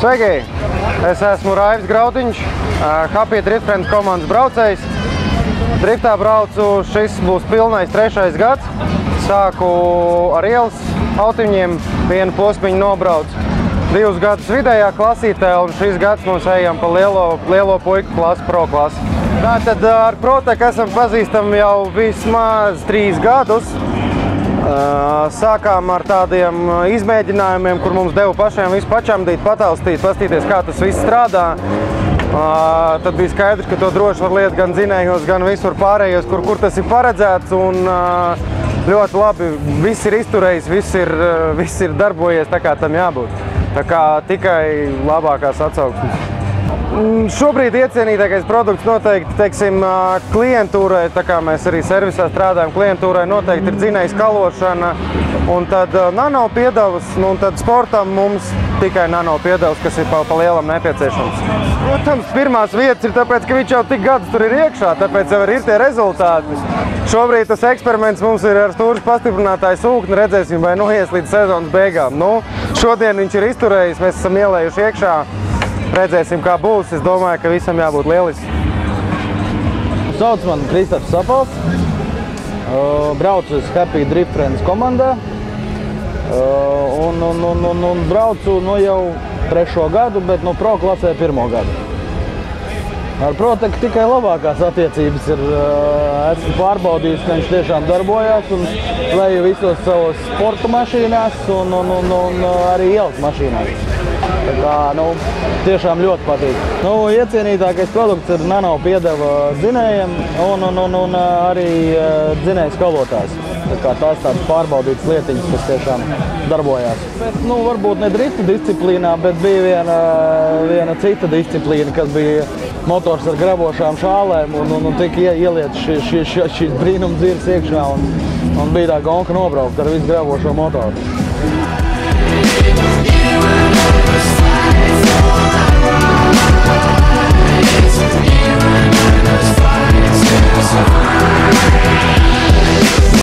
Sveiki! Es esmu Raivis Graudiņš, Happy Drift Friends komandas braucējs. Driftā braucu, šis būs pilnais 3. gads. Sāku ar ielas autiņiem, vienu posmiņu nobraucu 2 gadus vidējā klasītē, un šis gads mums ejam pa lielo puiku klasi, pro klasi. Tātad ar Protek esam pazīstami jau vismaz 3 gadus. Sākām ar tādiem izmēģinājumiem, kur mums deva pašiem visu pačamdīt, pataustīt, pastīties, kā tas viss strādā. Tad bija skaidrs, ka to droši var liet gan dzinējos, gan visur pārējos, kur tas ir paredzēts. Un ļoti labi, viss ir izturējis, viss ir darbojies tā, kā tam jābūt. Tā kā tikai labākās atsauksmes. Šobrīd iecienītākais produkts noteikti, teiksim, klientūrai, tā kā mēs arī servisā strādājam, klientūrai noteikti ir dzinēja skalošana, un tad nano piedevas, un tad sportam mums tikai nano piedevas, kas ir pa lielam nepieciešams. Protams, pirmās vietas ir tāpēc, ka viņš jau tik gadus tur ir iekšā, tāpēc jau ir tie rezultāti. Šobrīd tas eksperiments mums ir ar stūres pastiprinātāju sūkni, redzēsim, vai noies līdz sezonas beigām. Šodien viņš ir izturējis, mēs esam ielējuši iekšā. Redzēsim, kā būs. Es domāju, ka visam jābūt lieliski. Sauc man Kristaps Sapals. Braucu uz Happy Drift Friends komandā. Un braucu jau 3. gadu, bet pro klasē 1. gadu. Ar Protek tikai labākās attiecības ir. Esmu pārbaudījis, ka viņš tiešām darbojās un leju visos savos sporta mašīnās un arī ielas mašīnās. Tā kā, tiešām ļoti patīk. Iecienītākais produkts ir nano piedeva dzinējiem un arī dzinēja skalotājs. Tā kā tās tādas pārbaudītas lietiņas, kas tiešām darbojās. Bet, varbūt ne drifta disciplīnā, bet bija viena cita disciplīna, kas bija motors ar grebošām šālēm un tika ieliet šīs brīnuma dzīves iekšā un bija tā gonka nobraukt ar visu grebošo motoru.